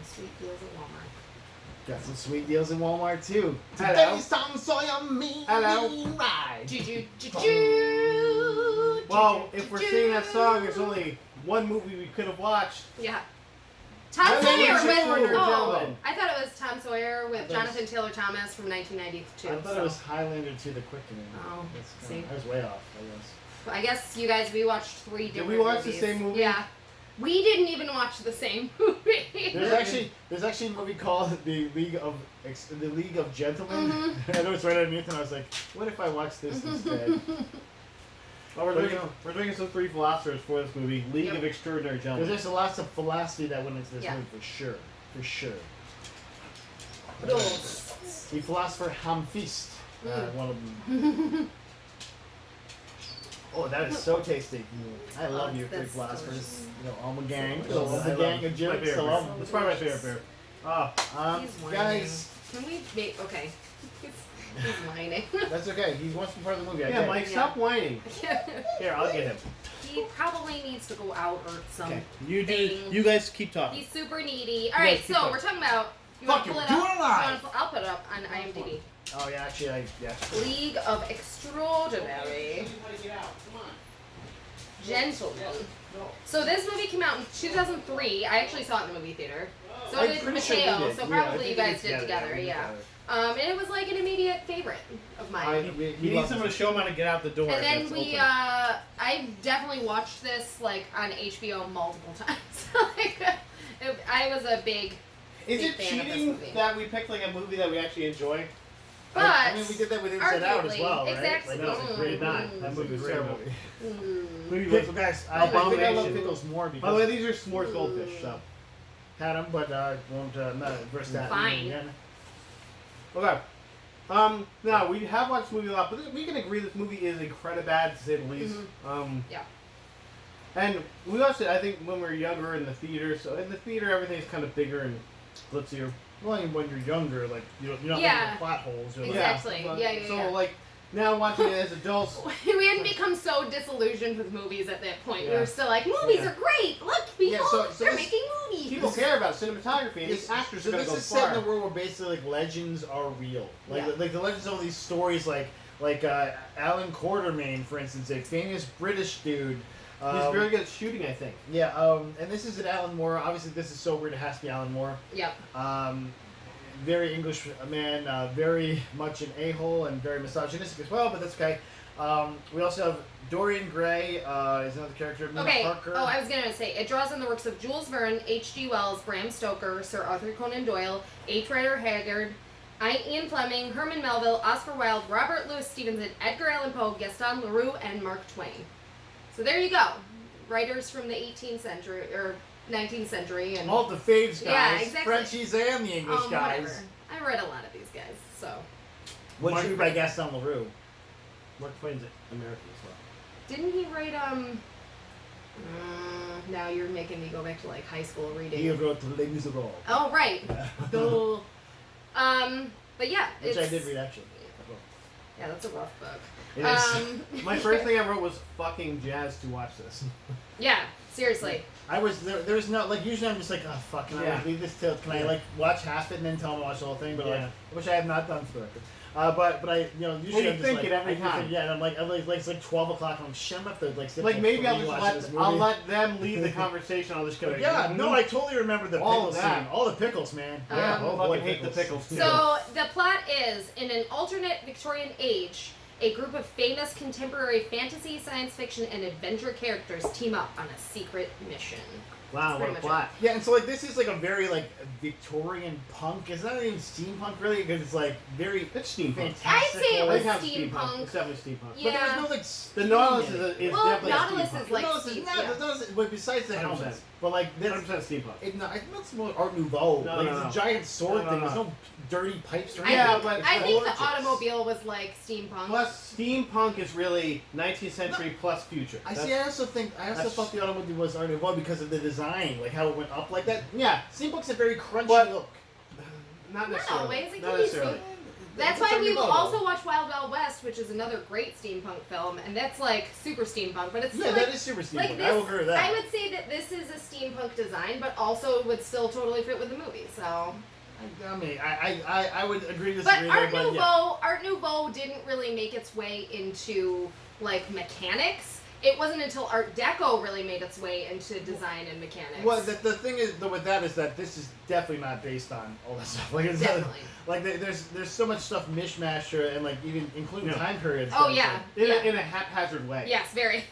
Sweet deals at Walmart. Got some sweet deals in Walmart too. Hello. Today's Tom Sawyer Hello. ride. Well, if we're singing that song, there's only one movie we could have watched. Yeah. Tom Hello, Sawyer with Extraordinary oh, Gentlemen. I thought it was Tom Sawyer with I thought Jonathan Taylor Thomas from 1992. I thought it was Highlander to the Quickening. Oh, see. I was way off, I guess. I guess you guys, we watched 3 different Did we watch movies. the same movie? Yeah. We didn't even watch the same movie. There's actually a movie called The League of Gentlemen. Mm-hmm. I know it's right underneath, and I was like, what if I watch this instead? Well, we're doing some 3 philosophers for this movie, League of Extraordinary Because Gentlemen. there's lots of philosophy that went into this Yeah. movie for sure. For sure. Those. The philosopher Hamfist. One of them. Oh, that is so tasty. I love you, 3 that's philosophers. delicious. You know, I'm a gang. So I'm a gang of jokes. I love them. It's probably my favorite beer. He's whining. Guys, Can we make... Okay. He's whining. that's okay. He wants to be part of the movie. I Yeah, get it. Mike, stop whining. Here, I'll get him. He probably needs to go out or something. Okay, you do. You guys keep talking. He's super needy. All right, guys keep so talking. we're talking about... You Fuck want to it, pull it do up? it live. I'll put it up on IMDb. Oh, yeah, actually, yeah. League of Extraordinary Gentlemen. So this movie came out in 2003. I actually saw it in the movie theater. So I'm did pretty sure we Mateo. did. So Yeah, I probably think you we guys did together. we Yeah. together. And it was like an immediate favorite of mine. He needs someone to show him how to get out the door. And then That's we, open. I definitely watched this like on HBO multiple times. I was a big Is big it fan of this cheating movie. that we picked like a movie that we actually enjoy? But I mean, we did that with Inside Out as arguably, well, right? exactly. Like, that was a great Mm. That movie was terrible. Movie Pickles, was- guys, I think I love Abomination. pickles more because By the way, these are s'mores goldfish, so. had them, but won't not address that Fine. again. Okay. Now, we have watched this movie a lot, but we can agree this movie is incredibly bad, to say the least. Yeah. And we watched it, I think, when we were younger in the theater. So in the theater, everything's kind of bigger and glitzier. Well, when you're younger, like you're not Yeah. looking at plot holes. You're Exactly. But- Yeah. So, like, now watching it as adults, We hadn't become so disillusioned with movies at that point. We Yeah. were still like, movies Yeah. are great. Look, people, Yeah, so they're this- making movies. people care about cinematography, and these actors So are going this to go is set in far. a world where basically like legends are real. Like Yeah. like the legends of all these stories, like Alan Quartermain, for instance, a famous British dude. He's very good at shooting, I think. Yeah, and this is an Alan Moore. Obviously, this is so weird. It has to be Alan Moore. Yep. Very English man, very much an a-hole and very misogynistic as well, but that's okay. We also have Dorian Gray, is another character. Mina Okay. Harker. Oh, I was gonna say it draws on the works of Jules Verne, H.G. Wells, Bram Stoker, Sir Arthur Conan Doyle, H. Rider Haggard, Ian Fleming, Herman Melville, Oscar Wilde, Robert Louis Stevenson, Edgar Allan Poe, Gaston Leroux, and Mark Twain. So there you go, writers from the 18th century or 19th century, and all the faves guys, Yeah, exactly. Frenchies and the English guys. whatever. I read a lot of these guys, so What's Mark- true by Gaston Leroux? Mark Twain's American as well. didn't he write now you're making me go back to like high school reading. He wrote Les Miserables. Oh right. Duh. But yeah, Which it's, I did read actually. Yeah, that's a rough book. It is. My first thing I wrote was fucking jazz to watch this. Yeah, seriously. I was there's no like usually I'm just like oh fuck can I Yeah. like, leave this till can I Yeah. like watch half it and then tell them to watch the whole thing but Yeah. like which I have not done for the record. But I usually you I'm just think like it every I time. think, yeah and I'm like it's like 12 o'clock and I'm shit I'm have to like sit Like till maybe 3 I'll just watching this I'll movie. let them lead the conversation. I'll just go. Yeah, no, I totally remember the All pickle of that. scene. All the pickles, man. Yeah, Um, oh I boy, fucking hate the pickles. too. So the plot is in an alternate Victorian age, a group of famous contemporary fantasy, science fiction, and adventure characters team up on a secret mission. Wow, what pretty a much plot. Yeah, and so like this is like a very like Victorian punk. It's not even steampunk really because it's like very It's steampunk. fantastic. I'd say it I was have steampunk. It's definitely steampunk. Yeah. But there's no like The Nautilus steam in it. is Well, definitely Nautilus steampunk. is like no, steam, it's not. yeah. The Nautilus, but besides the 100%. helmets, but like that's 100% steampunk. it's more Art Nouveau. No, like no, it's no. a giant sword No, no, thing. no. There's no dirty pipes or I anything. Yeah, think, but I think gorgeous. the automobile was like steampunk. Plus, steampunk is really 19th century plus future. I That's- see. I also that's- thought the automobile was Art Nouveau because of the design, like how it went up like that. Yeah, Steampunk's a very crunchy But- look. not Not necessarily. always. It Not can be necessarily. smooth. That's why we will also watch Wild Wild West, which is another great steampunk film, and that's like super steampunk, but it's still that is super steampunk. like this, I will agree with that. I would say that this is a steampunk design, but also would still totally fit with the movie. So. I mean, I would agree to But disagree Art Nouveau didn't really make its way into like mechanics. It wasn't until Art Deco really made its way into design and mechanics. Well, the thing is with that is that this is definitely not based on all that stuff. Like, it's definitely. Like there's so much stuff mishmashed here, and like even including time periods. Oh yeah, in a haphazard way. Yes, very,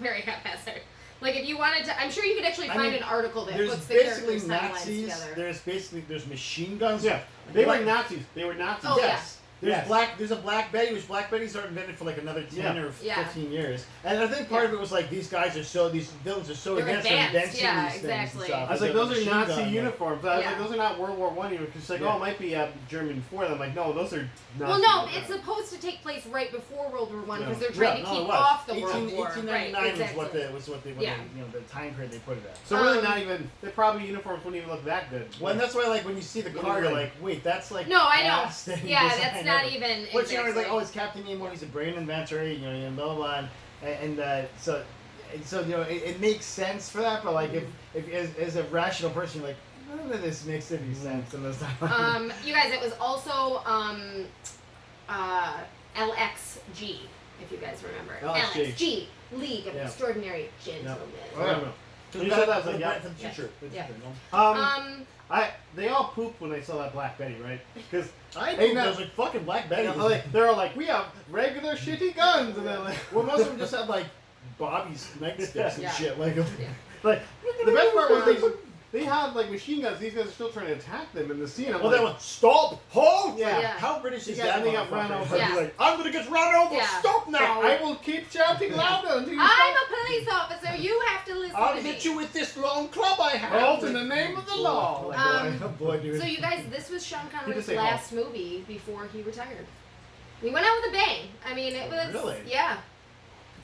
very haphazard. Like if you wanted to, I'm sure you could actually find an article that puts the basically characters' Nazis. timelines together. There's machine guns. Yeah, they were Nazis. They were Nazis. Oh, Yes. Yes. There's a Black Betty, which Black Betties aren't invented for like another 10 or 15 years. And I think part of it was like these villains are so They're advanced advanced, in yeah, these things exactly. and stuff. I was like, those are machine Nazi gun, uniforms. I was like, those are not World War I uniforms. Because like, oh, it might be German before them. Like, no, those are Nazi Well, no, uniforms. it's supposed to take place right before World War One because they're Yeah, trying to no, keep it was. off the World War. 1899 right, exactly. was what they the time period they put it at. So really, not even. They probably uniforms wouldn't even look that good. Well, and that's why like when you see the car, you're like, wait, that's like No, I know. plastic Yeah, design that's not ever. even. Which you know, exactly. like, oh, it's Captain Nemo. He's a brain inventor. You know, and blah blah blah. And so you know, it makes sense for that. But like, if as a rational person, you're like, none of this makes any sense in this time. You guys, it was also LXG, if you guys remember. LXG, League of Extraordinary Gentlemen. You said that was like, yeah, for the future. They all pooped when they saw that Black Betty, right? Because I was like fucking Black Betty. They're all like, we have regular shitty guns, and then like, well, most of them just had like Bobby's nightsticks and shit. Like the best part was they had like machine guns. These guys are still trying to attack them in the scene. Well, they went, stop, hold. Yeah. How British is Yeah, that? and they got run over. Yeah. Like, I'm gonna get run over. Yeah. Stop now. I will keep shouting louder until you I'm stop. a police officer. You have to listen I'll to me. hit you with this long club I have. Halt in the name of the law. Boy, dude. So you guys, this was Sean Connery's say last movie before he retired. He went out with a bang. I mean, it was Really?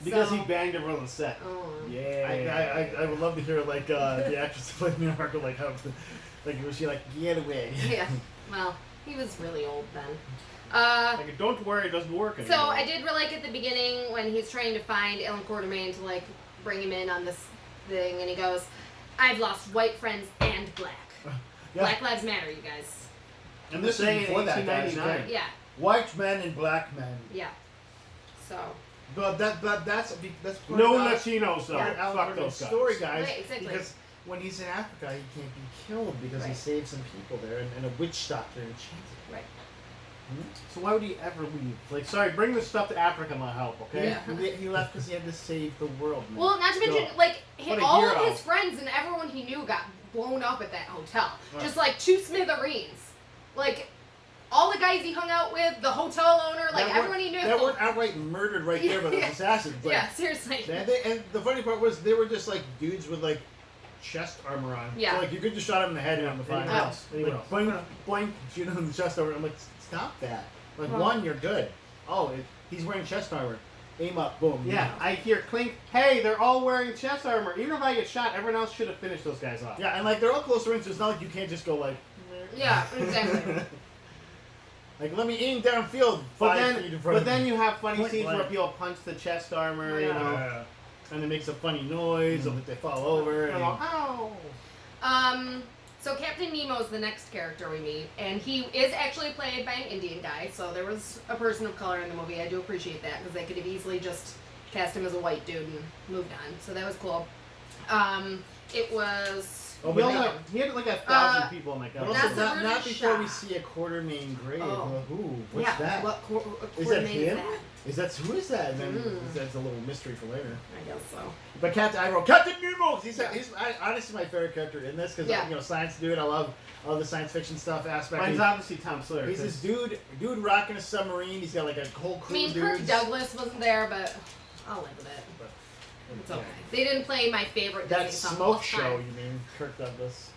Because So- he banged everyone on the set. Oh. Yeah. I would love to hear like the actress who played Mina Harker like how was she like get away? Yeah. Well, he was really old then. Like, don't worry, it doesn't work anymore. So I did really like at the beginning when he's trying to find Alan Quartermain to like bring him in on this thing, and he goes, "I've lost white friends and black. Black lives matter, you guys." And this is before that, guys. 1899. Yeah. White men and black men. Yeah. So. But that's No Latinos though. Yeah. Fuck those guys. Story, guys. Right, exactly. Because when he's in Africa, he can't be killed because he Right. saved some people there, and a witch doctor enchanted him. Right. So why would he ever leave? Like, sorry, bring this stuff to Africa, my help, okay? Yeah. He left because he had to save the world. Man. Well, not to mention, like, What a all of hero. his friends and everyone he knew got blown up at that hotel. Right. Just like two smithereens. Like, all the guys he hung out with, the hotel owner, like That everyone he knew. That weren't outright murdered right there by those assassins. Like, Yeah, seriously. and the funny part was they were just like dudes with like chest armor on. Yeah. So, like you could just shot him in the head and the fire. Anyone else? Anyone else? Boink, boink, shoot him in the chest armor. I'm like, stop that. Like Well- one, you're good. Oh, he's wearing chest armor. Aim up, boom. Yeah, I hear clink. Hey, they're all wearing chest armor. Even if I get shot, everyone else should have finished those guys off. Yeah, and like they're all close range, so it's not like you can't just go like. Yeah, exactly. Like let me aim downfield. But 5 feet in front of then me. you have funny Point scenes where blank. people punch the chest armor, you know. Yeah. And it makes a funny noise, or that they fall over. And And, I'm like, ow. So Captain Nemo's the next character we meet, and he is actually played by an Indian guy, so there was a person of color in the movie. I do appreciate that, because they could have easily just cast him as a white dude and moved on, so that was cool. It was... Oh, He had like 1,000 people in that but guy. That's also the not British before we shot. see a Quartermain grave. Oh. Ooh, what's yeah, that? What Is that Quartermain him? is that? Who is that? And then that's a little mystery for later. I guess so. But I wrote Captain Nemo. He's honestly my favorite character in this because science dude. I love all the science fiction stuff aspect. Mine's obviously Tom Sawyer. He's this dude rocking a submarine. He's got like a whole I crew mean, of Kirk dudes. Douglas wasn't there, but I'll live with it. It's okay. They didn't play my favorite Disney That song all smoke the show, time. you mean? Kirk Douglas.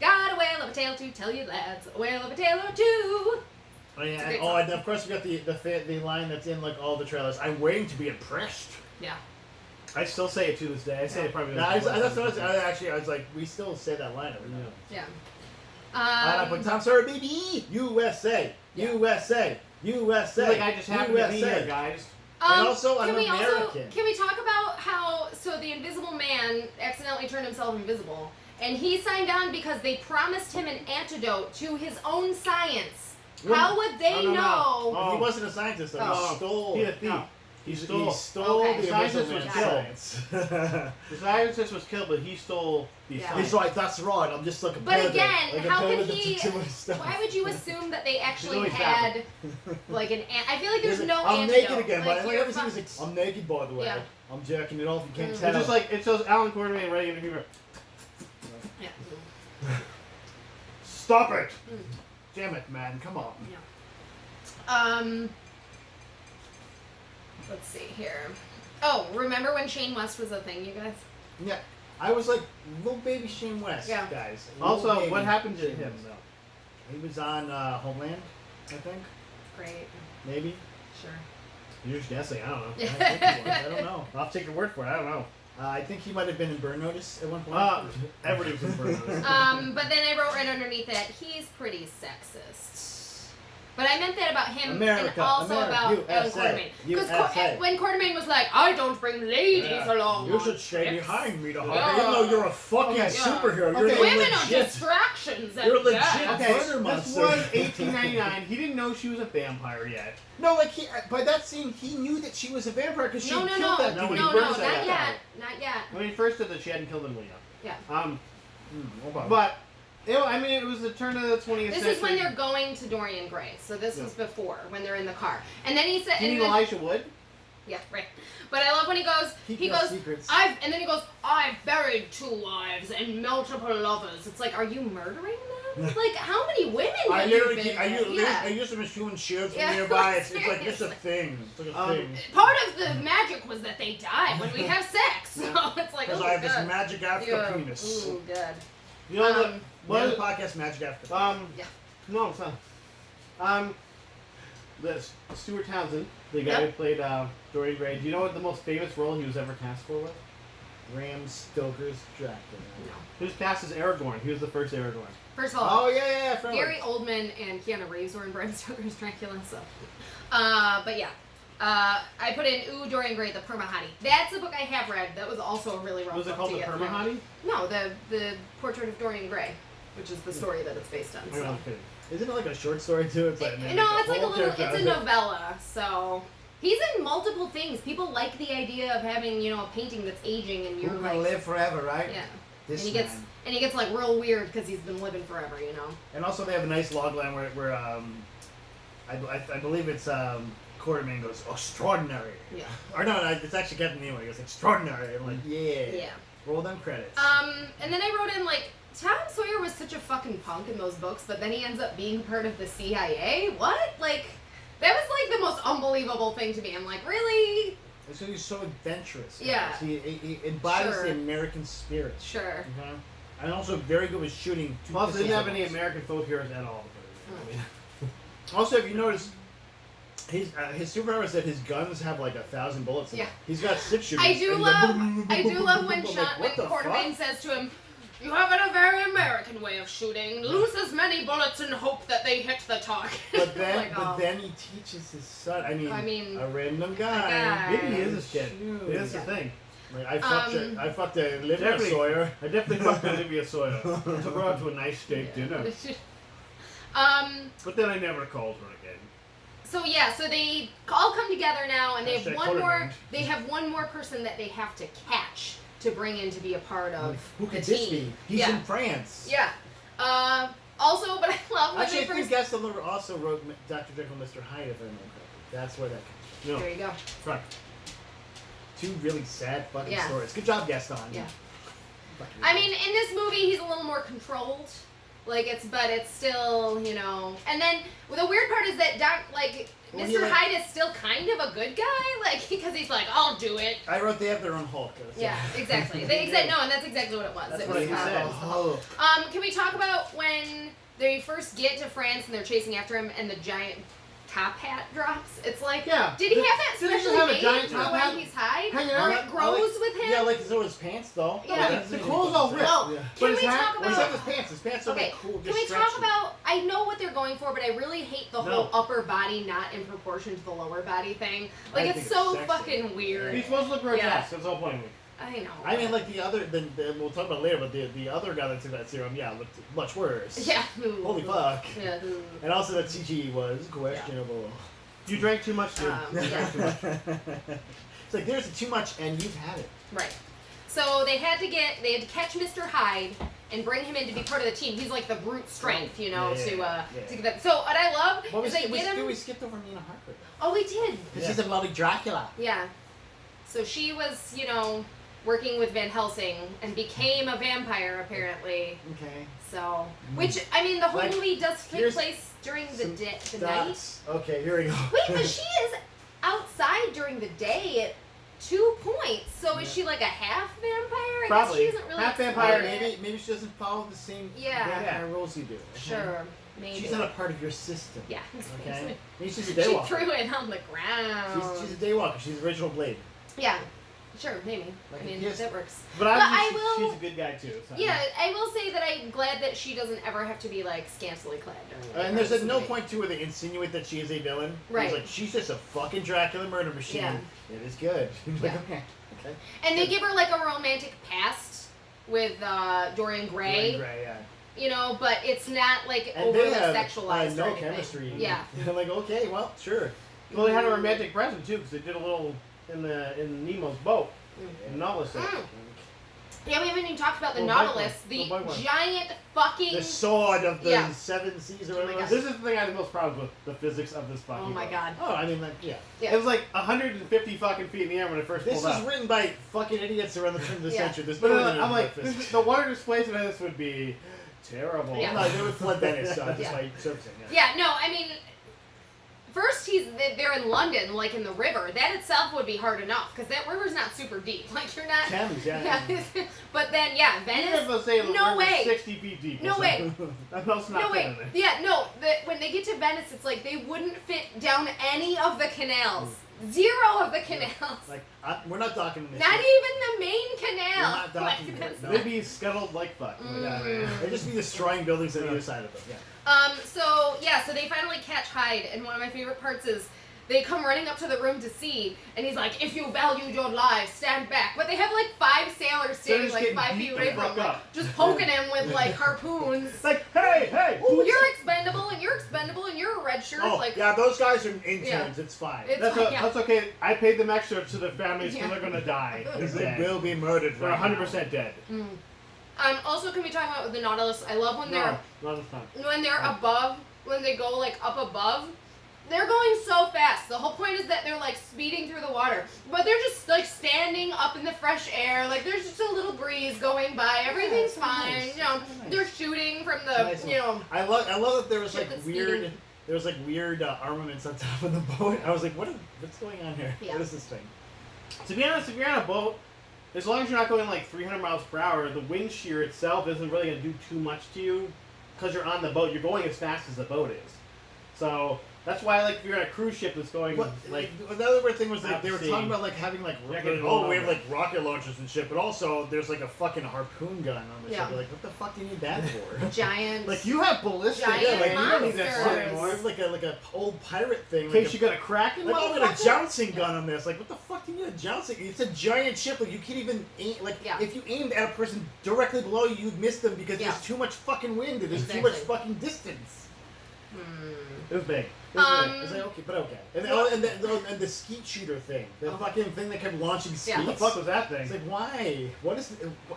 Got a whale of a tale to tell you lads, a whale of a tale or two. Oh, yeah, It's a great and of course we got the line that's in like all the trailers. I'm waiting to be impressed. Yeah. I still say it to this day. I say it probably. No, that's what I was like, we still say that line every time. Yeah. But Tom Sawyer, baby, USA. Yeah. USA. USA. Like I just happen to be USA. here, guys. And also, I'm can we American. can we talk about how the Invisible Man accidentally turned himself invisible, and he signed on because they promised him an antidote to his own science. How would they know? Oh. He wasn't a scientist, though. Oh. He stole. He's a thief. Oh. He stole. Okay. the The scientist Invisible was Man's killed. science. The scientist was killed, but he stole the Yeah. science. He's like, that's right. I'm just like a But pervert. again, like a how could pervert he? that's into my stuff. Why would you assume that they actually always had like an? I feel like there's He's no like, I'm antidote. naked again, like, but you're everything was like, I'm naked, by the way. Yeah. I'm jerking it off. You can't Mm. tell. It's just like it shows Alan Quartermain and Ray Humor. Yeah. Stop it! Mm. Damn it, man! Come on. Let's see here. Oh, remember when Shane West was a thing, you guys? Yeah, I was like little baby Shane West, Yeah. guys. Little Also, baby what happened to Shane him West. though? He was on Homeland, I think. Great. Maybe. Sure. You're just guessing. I don't know. I think he was. I don't know. I'll have to take your word for it. I don't know. I think he might have been in Burn Notice at one point. Everybody was in Burn. But then I wrote right underneath it, he's pretty sexist. But I meant that about him America, and also America, about Alan USA, Quartermain. Because USA. when Quartermain was like, I don't bring ladies Yeah. along. You on should stay trips. behind me to hug. Yeah. Even though you're a fucking Okay. superhero, Okay. you're the Women are legit. distractions. at You're legit. best. Okay, Murder this monster. was 1899. He didn't know she was a vampire yet. No, like by that scene, he knew that she was a vampire because she No, killed no, that No, dude. when he no, first not said yet. that. Not yet. When he first said that she hadn't killed anyone yet. Yeah. Okay. But I mean, it was the turn of the 20th century. This is when they're going to Dorian Gray. So this was before, when they're in the car. And then he said... You and mean then- Elijah Wood? Yeah, right. But I love when he goes, Keep he your goes, secrets. and then he goes, I've buried 2 wives and multiple lovers. It's like, are you murdering them? Like, how many women I have you literally, been I with? Yeah. used to be shooting shields from Yeah, nearby. It's like it's a seriously. thing. It's like a thing. Part of the magic was that they die when we have sex. So it's like, Because oh, I have this God. magic after Yeah. penis. Ooh, good. You know Um, What what? is the podcast Magic After? Yeah. No, it's not. This Stuart Townsend, the guy Yep. who played Dorian Gray. Do you know what the most famous role he was ever cast for was? Bram Stoker's Dracula. He was cast as Aragorn. He was the first Aragorn. First of all, Oh yeah, I forgot. Gary Oldman and Keanu Reeves were in Bram Stoker's Dracula, so. But yeah. I put in Dorian Gray, the Permahati. That's a book I have read. That was also a really rough Was it book called to The get through. Permahati? No, the Portrait of Dorian Gray, which is the story that it's based on. I don't know, So. I'm kidding. Isn't it like a short story too? It's like No, it's like a whole little. character It's a out of it. novella. So he's in multiple things. People like the idea of having a painting that's aging and you're Who like, can live forever, right? yeah. This and he gets man. like real weird because he's been living forever. And also they have a nice log line where I believe it's Quartermain goes extraordinary. Yeah. Or no, it's actually Captain Nemo. He goes extraordinary. I'm like, yeah. Yeah. Roll them credits. And then I wrote in like, Tom Sawyer was such a fucking punk in those books, but then he ends up being part of the CIA? What? Like, that was like the most unbelievable thing to me. I'm like, really? So he's so adventurous. Guys. Yeah. He embodies Sure. the American spirit. Sure. Okay? And also very good with shooting. two Plus, they didn't have pistols. any American folk heroes at all. I mean, Also, if you notice, his superpower is that his guns have like 1,000 bullets in Yeah. them. He's got 6 shooters. I do and he's like, love, boom, boom, boom, I boom, do boom, love boom, when boom. Sean, Like, when what the Quartermain fuck? says to him, "You have a very American way of shooting. Lose as many bullets and hope that they hit the target." But then, Like, oh. he teaches his son. I mean a a random guy. guy. maybe he is this kid. Shoot. That's the thing. Like, I fucked a Olivia Definitely. Sawyer. I definitely fucked Olivia Sawyer. Took her out to a nice steak dinner. But then I never called her again. So yeah, so they all come together now, and they have Hashtag one more. Quartermain. They have one more person that they have to catch to bring in to be a part of Who the could team. this be? He's yeah. in France. Yeah. Also, but I love when Actually, they I think first. Gaston also wrote Dr. Jekyll and Mr. Hyde, if I remember correctly. That's where that comes No, There you go. correct. from. 2 really sad fucking Yeah. stories. Good job, Gaston. Yeah. Fucking I mean, in this movie, he's a little more controlled. Like but it's still, And then the weird part is that Well, Mr. he, like- Hyde is still kind of a good guy, because he's like, I'll do it. I wrote they have their own Hulk. So. Yeah, exactly. No, and that's exactly what it was. That's It what was he kind said. of Hulk. Can we talk about when they first get to France and they're chasing after him and the giant top hat drops. It's like, Yeah. did he have that Did he just specially have a made giant for top when hat he's hide? hanging Or out? it grows with him? Yeah, like so his pants though. Yeah. Like, The clothes all ripped. Well, Yeah. Can But we his hat- talk Well, about... except his pants. His pants are Okay, like cool. can just we talk stretchy. about... I know what they're going for, but I really hate the No. whole upper body not in proportion to the lower body thing. Like, I it's think so it's sexy. fucking weird. He's supposed to look grotesque. Yeah. That's the whole point. I know. I mean, like the other, we'll talk about it later, but the other guy that took that serum, yeah, looked much worse. Yeah. Holy fuck. Yeah. And also that CG was questionable. You drank too much, dude. You Yeah. drank too much. It's like there's too much, and you've had it. Right. So they had to catch Mr. Hyde and bring him in to be part of the team. He's like the brute strength, you know, Yeah. to get them. So what I love Well, is they get him. we skipped over Nina Harper. Oh, we did. Because she's a lovely Dracula. Yeah. So she was, you know, working with Van Helsing and became a vampire apparently. Okay. So, which I mean, the whole Like, movie does take here's place during the some night. Dots. Okay, here we go. Wait, but she is outside during the day at 2 points. So is Yeah. she like a half vampire? I Probably. guess she isn't really Half explained vampire, yet. Maybe she doesn't follow the same Yeah. vampire rules you do. Okay? Sure, maybe. She's not a part of your system. Yeah. Okay. Maybe she's a She daywalker. threw it on the ground. She's a daywalker. She's the original Blade. Yeah. Sure, maybe. Like, I mean, yes. that works. But I obviously, will- she's a good guy too. So. Yeah, I will say that I'm glad that she doesn't ever have to be like scantily clad during the And there's at no movie. point too where they insinuate that she is a villain. Right. It's like she's just a fucking Dracula murder machine. Yeah. It is good. Like, Yeah. okay. And they give her like a romantic past with Dorian Gray, Dorian Gray, yeah. you know, but it's not like And overly they have sexualized. or no anything. chemistry. Yeah. Like, okay, well, sure. Well, they had a romantic present too, because they did a little in Nemo's boat. In Nautilus. Yeah, we haven't even talked about the Little bike Nautilus, one. the Little bike one. giant fucking. The sword of the Yeah. seven seas or Oh my whatever. God. This is the thing I have the most problems with, the physics of this fucking Oh my boat. god. Oh, I mean, like, yeah. Yeah. It was like 150 fucking feet in the air when it first This pulled is up. written by fucking idiots around the turn of the Yeah. century. There's But no way I'm like, physics. the water displacement of this would be terrible. Yeah. No, they would flood Venice, so just Yeah. by surfacing. Yeah, no, I mean, first they're in London, like in the river. That itself would be hard enough because that river's not super deep. Like you're not. Thames, yeah. But then, yeah, Even Venice. if let's say the No river's way. 60 feet deep. No or way. something. That's not No, wait. in there. Yeah, no. When they get to Venice, it's like they wouldn't fit down any of the canals. Zero of the canals. Like, we're not docking this. Not even the main canal. We're not docking Like, it, that's- no. They'd be scuttled like fuck. They'd just be destroying buildings on either side of them. Yeah. So they finally catch Hyde, and one of my favorite parts is they come running up to the room to see, and he's like, "If you value your lives, stand back." But they have like 5 sailors standing just like getting 5 beat feet the away from fuck him, like, up. just poking him with like harpoons. It's like, hey, hey! Ooh, you're expendable, and you're expendable, and you're a red shirt. Oh, like, yeah, those guys are interns. Yeah. It's fine. It's That's, like, yeah. that's okay. I paid them extra to the families because Yeah. they're gonna die. They're They dead. will be murdered. They're right 100% dead. Also, can we talk about the Nautilus? I love when they're No, not this time. when they're above, when they go like up above. They're going so fast. The whole point is that they're like speeding through the water, but they're just like standing up in the fresh air. Like there's just a little breeze going by. Everything's it's fine. nice. You know, It's nice. they're shooting from It's the nice. you know. I love that there was Shit like that's weird. speeding. There was like weird armaments on top of the boat. I was like, what's going on here? Yeah. What is this thing? To be honest, if you're on a boat, as long as you're not going like 300 miles per hour, the wind shear itself isn't really going to do too much to you because you're on the boat. You're going as fast as the boat is. So that's why, like, if you're on a cruise ship that's going What, like the other weird thing was like out they to were sea. talking about like having like Yeah, we going have over. like rocket launchers and shit, but also there's like a fucking harpoon gun on the Yeah. ship. You're like, what the fuck do you need that for? Giant. like you have ballistic. Giant Yeah, like, you don't need that monsters. shit anymore. It's like a old pirate thing. In Like case you got a Kraken, like, oh, we got a motherfucker. jouncing gun on this. Like, what the fuck do you need a jouncing? It's a giant ship. Like, you can't even aim. Like, Yeah. if you aimed at a person directly below you, you'd miss them because Yeah. there's too much fucking wind and there's Exactly. too much fucking distance. It was big. It was big. It's like, okay, but okay. And the skeet shooter thing. The Oh. fucking thing that kept launching skeets. Yeah. What the fuck was that It's thing? like, why? What is...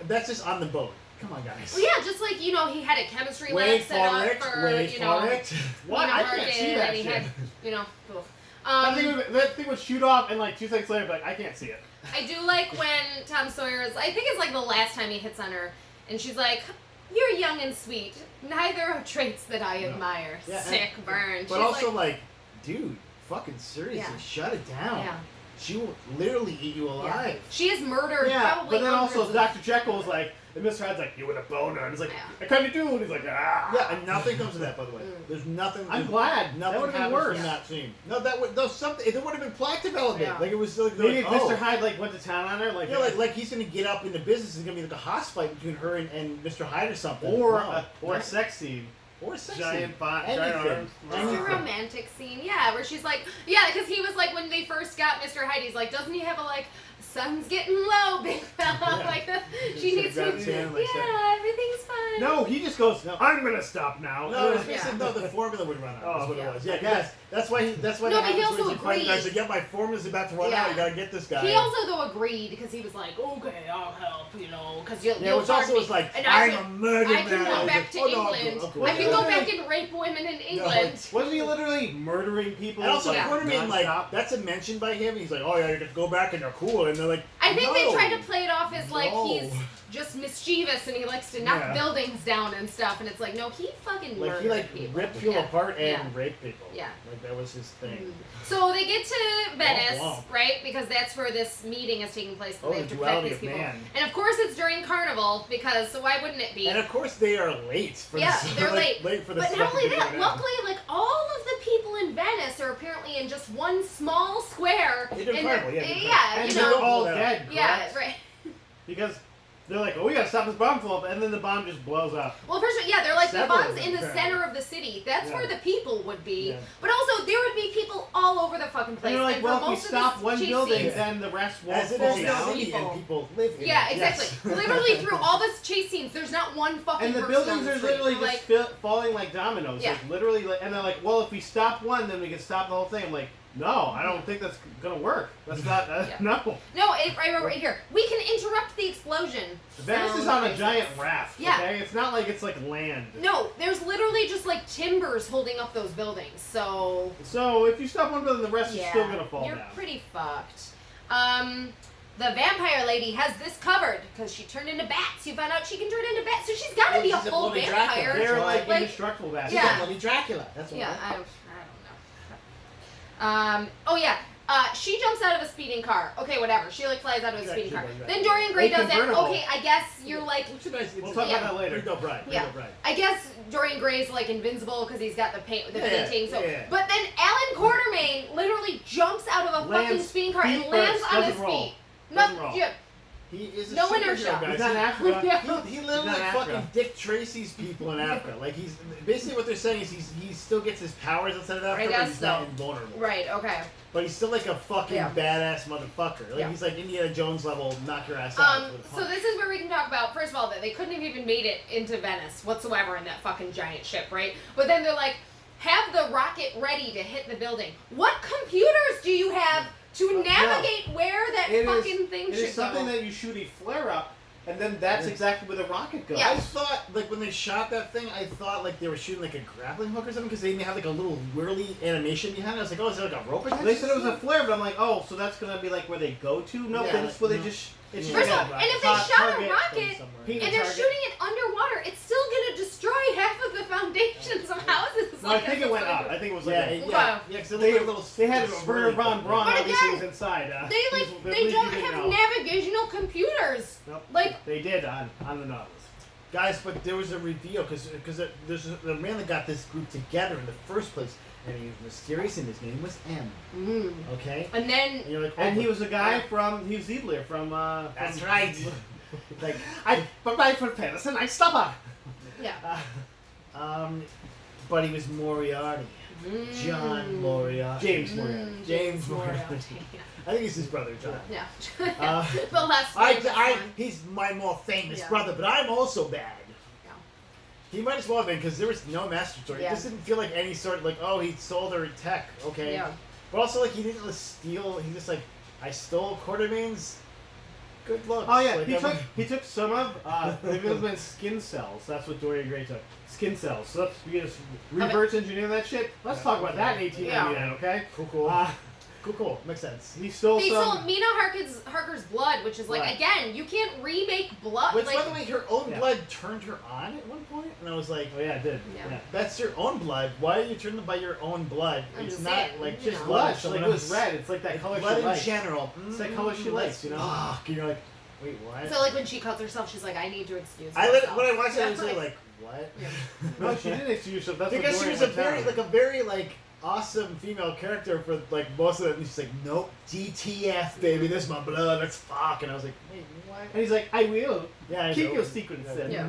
That's just on the boat. Come on, guys. Well, yeah, just like you know, he had a chemistry Wait lab set for up it. for Wait you know, for it. What? Nina I Hart can't see did, that and he shit. had you know. Cool. That thing would shoot off, and like 2 seconds later, like I can't see it. I do like when Tom Sawyer is, I think it's like the last time he hits on her, and she's like, "You're young and sweet. Neither are traits that I admire." Yeah, Sick and- burn. But She's also, like, dude, fucking seriously, Yeah. shut it down. Yeah. She will literally eat you alive. She has murdered Yeah, probably but then also hundreds of- Dr. Jekyll was like, And Mr. Hyde's like, you with a boner. And he's like, Yeah. I kind of do. And he's like, ah. Yeah, and nothing comes of that, by the way. There's nothing. I'm glad. Nothing That would have been happens worse. from that scene. No, that would something. There would have been plot development. Yeah. Like it was like, Maybe if oh. Mr. Hyde like went to town on her, like, Yeah, like he's gonna get up in the business. It's gonna be like a hoss fight between her and Mr. Hyde or something. or No. a sex scene. Or a sex Giant scene. bot, Anything. giant arms. Just a Anything. romantic scene, yeah, where she's like, yeah, because he was like, when they first got Mr. Hyde, he's like, doesn't he have a like, sun's getting low, big fella? Yeah. Like, she Just needs to, grab his hand and, like, yeah, everything's fine. No, he just goes, I'm gonna stop now. No, it's Yeah. basically, no, the formula would run out. Oh, Is what yeah. it was. Yeah, Yes. that's why that's why No, that but he happens when also he's fighting guys. agreed. Like, yeah, my formula's about to run Yeah. out. You gotta get this guy. He also though agreed because he was like, okay, I'll help, because you'll yeah, which charge also me. was like, And I'm can- a murder I can man. go was back like, to oh, no, England. I'll go I can Yeah. go back and rape women in England. Wasn't he literally murdering people? And also, like, Quartermain, like, nonstop? that's a mention by him. He's like, oh yeah, you can go back and they're cool. And they're like, I think they no. try to play it off as like No. he's just mischievous and he likes to knock Yeah. buildings down and stuff, and it's like, no, he fucking Like, murdered he, like, people. ripped people Yeah. apart and Yeah. raped people. Yeah. Like, that was his thing. So they get to Venice, Womp womp. right? Because that's where this meeting is taking place. Oh, They the have to protect duality these of people. man. And of course it's during Carnival, because so why wouldn't it be? And of course, they are late for Yeah, this. they're like, late. for the But stuff not only they're that, doing now. luckily, like all of the people in Venice are apparently in just one small square. They did and Carnival, they're- yeah, they did yeah, and you they're know, all Yeah. dead, yeah, correct? right. Because they're like, oh, we gotta stop this bomb flow up, and then the bomb just blows up. Well, first, yeah, they're like Several the of bombs them, in the apparently. center of the city. That's Yeah. where the people would be. Yeah. But also, there would be people all over the fucking place. And they're like, and well, for if we most stop of one chase building, scenes- then the rest won't As it fall is down. now, people. and people live in yeah, it. exactly. Yes. Literally through all this chase scenes, there's not one fucking And the person buildings on the are street. literally like, just falling like dominoes. Yeah. Like, literally, like, and they're like, well, if we stop one, then we can stop the whole thing. I'm like, no, I don't think that's gonna work. That's not, Yeah. no. No, right here. We can interrupt the explosion. Venice is Sound on a racist. giant raft, Yeah. okay? It's not like it's like land. No, there's literally just like timbers holding up those buildings. So So if you stop one building, the rest is still gonna fall you're down. pretty fucked. The vampire lady has this covered because she turned into bats. You found out she can turn into bats, so she's got to Well, be a she's a full bloody Dracula. vampire. They're Like- like indestructible bastards. Yeah. She's a bloody Dracula. That's what Yeah, I I don't know. Oh yeah. She jumps out of a speeding car. Okay, whatever. She like flies out of a Yeah, speeding she car. was right. Then Dorian Gray A does that. convertible. Okay, I guess you're like. It's a nice, We'll talk Yeah. about that later. Ringo Bright. Yeah. Ringo Bright. I guess Dorian Gray's like invincible because he's got the paint, the Yeah, painting. So, yeah. but then Alan Quartermain literally jumps out of a fucking Lands speeding car and feet lands first, on doesn't his roll. feet. Doesn't No, roll. yeah. He is a No superhero, inertia. guys. He's not in Africa. Yeah. He He's literally not in Africa. fucking Dick Tracy's people in Africa. Like he's basically what they're saying is he still gets his powers outside of Africa, but guess he's not so. invulnerable. Right. Okay. But he's still like a fucking Yeah. badass motherfucker. Like Yeah. he's like Indiana Jones level, knock your ass out. with a So punch. this is where we can talk about, first of all, that they couldn't have even made it into Venice whatsoever in that fucking giant ship, right? But then they're like, have the rocket ready to hit the building. What computers do you have to navigate where that fucking thing It should is something go? that you shoot a flare up, and then that's Yeah. exactly where the rocket goes. Yeah. I thought, like, when they shot that thing, I thought, like, they were shooting, like, a grappling hook or something, because they had, like, a little whirly animation behind it. I was like, oh, is there, like, a rope attached They to said it was a this? flare, but I'm like, oh, so that's gonna be like where they go to? No, Yeah, that's where they no. just. It's Yeah. First of like all, a and if they hot shot a target rocket somewhere. He- and they're target. shooting it underwater, it's still gonna destroy half of the foundations of houses. No, I think it went up. I think it was like Yeah, a, yeah, Okay. yeah, because they, like a little. they had swirly Werner von thing. Braun But obviously again, was inside. They he's- they believe don't you didn't have know. navigational computers. Nope. Like They did on the Nautilus. Guys, but there was a reveal, because there's the man that got this group together in the first place, and he was mysterious, and his name was M. Okay? and then And you're like, oh, And he but- was a guy he was Ziedler from. That's from- right. Like, I bye for Paris and I stop her. yeah. But he was Moriarty. John Moriarty. James Moriarty. James Moriarty. I think he's his brother, John. Yeah. Uh, the last name is fun. He's my more famous Yeah. brother, but I'm also bad. Yeah. He might as well have been, because there was no master story. Yeah. This didn't feel like any sort of, like, oh, he sold her tech, okay? Yeah. But also, like, he didn't like, steal, he just, like, I stole Quartermain's good looks. Oh yeah, Like, he took some of the Villain's skin cells. That's what Dorian Gray took. Skin cells. So let's we just reverse engineer that shit. Let's talk about that in 1899, okay? Cool. Cool. Makes sense. He stole They some. stole Mina Harker's blood, which is like Right. again, you can't remake blood. Which, like, by the way, her own Yeah. blood turned her on at one point, and I was like, Oh yeah, it did. Yeah. Yeah. that's your own blood. Why are you turning by your own blood? I'm It's just not saying, like you just know. blood. Blush, of someone like it was else. red. It's like that It's color blood she in likes. general. It's that color she likes, you know? Fuck. And you're like, Wait, what? So like when she cuts herself, she's like, I need to excuse When myself. I watched it, I was like, what? Yeah. No, she didn't excuse herself. That's Because what she was a very like awesome female character for like most of it. And she's like, nope, DTF, baby, this is my blood, let's fuck. And I was like, wait, what? And he's like, I will. Yeah, I Keep know. your secret, then. Yeah.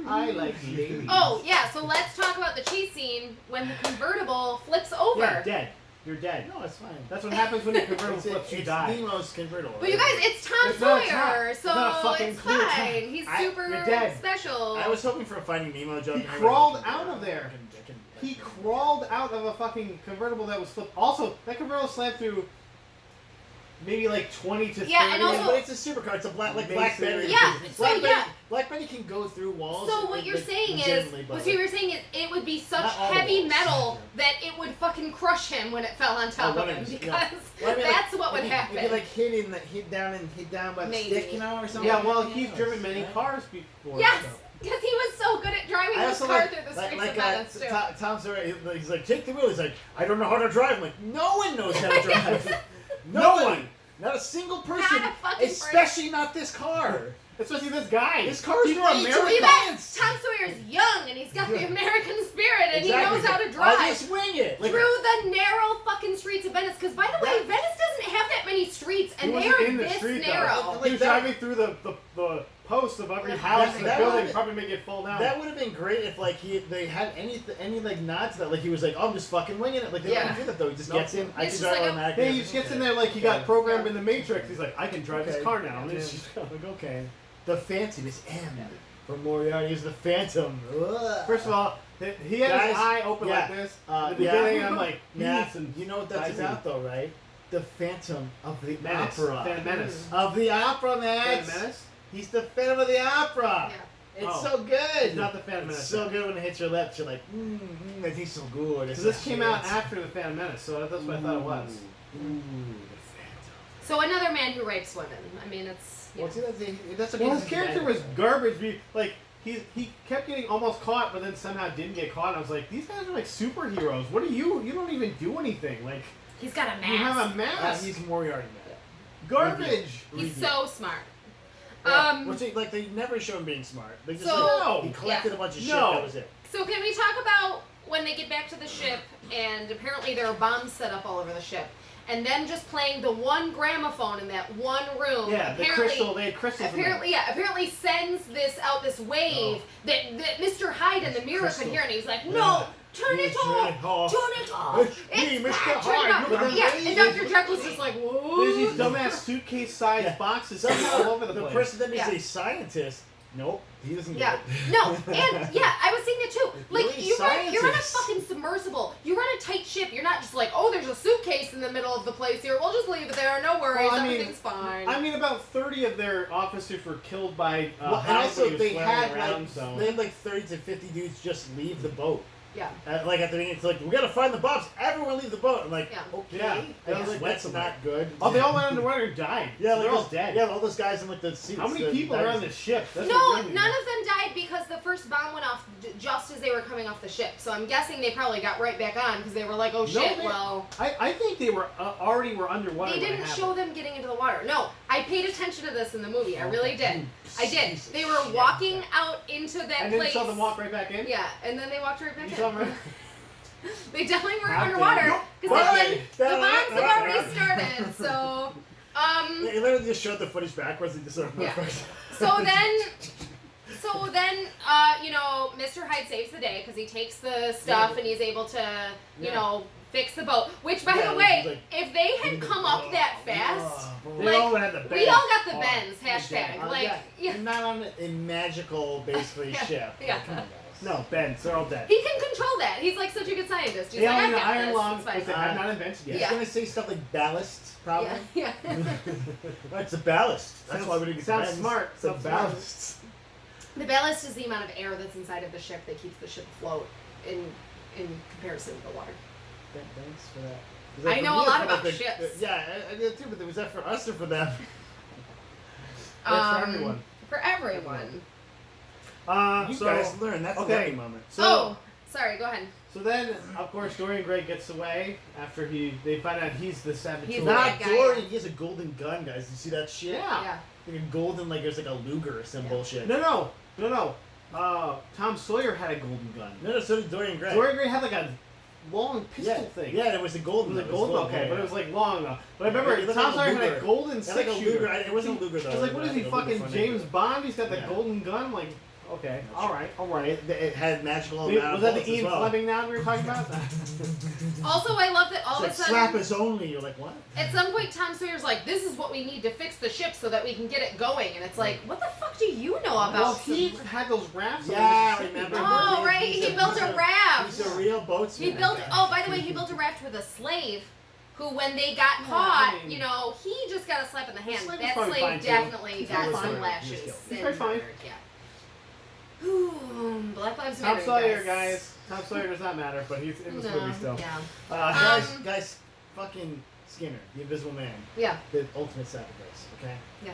I like ladies. Oh yeah, so let's talk about the chase scene when the convertible flips over. Yeah, dead. You're dead. No, it's fine. That's what happens when the convertible It's, flips. You it's die. Nemo's convertible. But you guys, it's Tom It's not Sawyer, Tom. It's not a so fucking it's clue. fine. He's I- super you're dead. special. I was hoping for a Finding Nemo joke. He and crawled everyone- out of there. I can- He crawled out of a fucking convertible that was flipped. Also, that convertible slammed through maybe like 20 to 30. Yeah, and also- but it's a supercar. It's a Amazing. Blackberry. Yeah, so yeah. Blackberry can go through walls. So what you're saying is, what you were saying is, it would be such Not all the heavy walls. metal that it would fucking crush him when it fell on top of him, because Well, I mean, that's what would happen. If you like hit down by the Maybe. stick, you know, or something. Yeah, well, Who he's knows, driven many right? cars before. Yes, so. because he was so good at driving I his also car like, through the like, streets like of Venice too. Tom Sawyer, he's like, take the wheel. He's like, I don't know how to drive. I'm like, no one knows how to drive. No one. Not a single person. Not a fucking especially not this car. Especially this guy. This car is He's way from too America. You bet advanced. Tom Sawyer's young and he's got the American spirit and Exactly. he knows how to I'll drive just wing it. Like, through the narrow fucking streets of Venice. Because by the way, That- Venice doesn't have that many streets, and He they wasn't are in the this street, though. narrow. Like He was that- driving through the posts of every house in the that building, would've- probably make it fall down. that would have been great if like they had any like nods to that. Like he was like, oh, I'm just fucking winging it. Like they Yeah. don't do that though. He just Nope. gets in. I It's can just drive like a- automatically. Yeah, he just gets in there like he got programmed in the Matrix. He's like, I can drive this Okay. car now. And Yeah. it's just- Like, okay. The Phantom is M. For Moriarty is the Phantom. Ugh. First of all, he had Guys, his eye open yeah. like this. Uh, At the yeah. beginning, I'm like, Yeah, and you know what that's Rising. about though, right? The Phantom of the Menace. Opera. Phantom Menace. Of the Opera, man. Phantom Menace? He's the Phantom of the Opera. Yeah. It's Oh. so good. It's not the Phantom It's Menace. so good when it hits your lips. You're like, that tastes so good. So this came out after the Phantom Menace, so that's what I thought it was. Ooh, the Phantom. So another man who rapes women. I mean, it's. You Well, know. see, that's what Well, he's his character was garbage. Like he kept getting almost caught, but then somehow didn't get caught. And I was like, these guys are like superheroes. What are you? You don't even do anything. Like He's got a mask. you have a mask. He's Moriarty, man. Garbage. He's so smart. Yeah. Which like they never show him being smart. They just So- like, he collected yeah. a bunch of shit. No. That was it. So can we talk about when they get back to the ship and apparently there are bombs set up all over the ship, and them just playing the one gramophone in that one room? Yeah, the apparently, crystal. They had crystals. in there. Apparently sends this wave that Mr. Hyde in the mirror Crystal. could hear, and he's like, Yeah. no, turn it Turn off, it off. turn it off. It's me, Mr. bad, turn it Hyde, off." look at Yeah, me. and Dr. Jekyll's just like, whoa. There's these dumbass suitcase-sized Yeah. boxes all over the place. person that is Yeah. a scientist. Nope, he doesn't Yeah. get it. No, and yeah, I was saying that too. Like Really you're on a scientists. fucking submersible. You run a tight ship. You're not just like, oh, there's a suitcase in the middle of the place here. We'll just leave it there. No worries. Well, I mean- Everything's fine. I mean, about 30 of their officers were killed by Well, and Hyde when also he was they flailing had around, like so. they had like 30 to 50 dudes just leave the boat. yeah. Like at the beginning, it's like we gotta find the bombs. Everyone leave the boat. I'm like, Yeah. okay. Yeah. I That guess was that's like- not good. Oh, they all went underwater and died. Yeah, So like they're all those- dead. Yeah, all those guys in like the suits. How many the people are divers. on this ship? That's No, what really none of them died because the first bomb went off just as they were coming off the ship. So I'm guessing they probably got right back on because they were like, oh shit, they- well. I think they were already were underwater. They when it didn't happened. show them getting into the water. No, I paid attention to this in the movie. I really did. I did. Jesus They were shit. walking out into that And then place. saw them walk right back in. Yeah, and then they walked right back You in. saw them right. They definitely weren't How underwater did because Why? like, the bombs have already started. So, Yeah, he literally just showed the footage backwards and just sort of Yeah. so then, you know, Mr. Hyde saves the day because he takes the stuff Yeah. and he's able to, you Yeah. know, fix the boat. Which, by Yeah, the it way, was like- if they had come up that fast, They Like, all had the we bends. all got the Oh, bends. they're Hashtag. dead. Like, yeah, yeah. you're not on a magical, basically, Yeah, ship. yeah. Like, come on, guys. No, bends. They're all dead. He can control that. He's like such a good scientist. He's They like, all I need an got iron this. lung It's fine. because they have not invented He's yet. Yeah. gonna say stuff like ballast, probably. Yeah, yeah. It's a ballast. That's Sounds- why we didn't get sounds bends. smart. It's a Sounds smart. ballast. The ballast is the amount of air that's inside of the ship that keeps the ship afloat in comparison to the water. Thanks for that. Was I that for know me a or lot for, about the- ships. Yeah, I did too, but was that for us or for them? That's for everyone. For everyone. You So guys learn. That's okay. a learning moment. So Oh, Sorry, go ahead. So then, of course, Dorian Gray gets away after they find out he's the saboteur. He's Not bad guy, Dorian. yeah. He has a golden gun, guys. You see that shit? Yeah. Like a golden, like there's like a Luger or some Yeah. bullshit. No. Tom Sawyer had a golden gun. No, so did Dorian Gray. Dorian Gray had like a long pistol yeah. thing. Yeah, it was a golden. It was a golden, okay, yeah, but yeah. it was like long though. But I remember It looked Tom like a Sawyer had a Luger. golden It like a six-shooter. Luger. It wasn't a Luger though. I was like, what is he, Like a fucking Luger James front Bond? He's got the Yeah. golden gun? I'm like, okay, alright. It had magical. Was amount of that bullets the as Ian well. Fleming now we were talking about? Also, I love that all It's of a like sudden, slap us only. You're like, what? at some point, Tom Sawyer's like, "This is what we need to fix the ship so that we can get it going," and it's like, "What the fuck do you know about?" Well, he some- had those rafts. on Yeah, the Mississippi. remember? Oh, He- right. he's He built a raft. He's a real boatsman. He built. that guy. Oh, by the way, he built a raft with a slave, who, when they got Yeah, caught, I mean- you know, he just got a slap in the hand. slave was That probably slave fine, too. definitely He's got probably some fine. lashes. He's probably and fine. murdered, yeah. Ooh, Black Lives Tom Matter. Sawyer, guys. Tom Sawyer does not matter, but he's in this No, movie still. yeah. Guys, fucking Skinner, the Invisible Man, Yeah. the ultimate sacrifice. Okay. Yeah.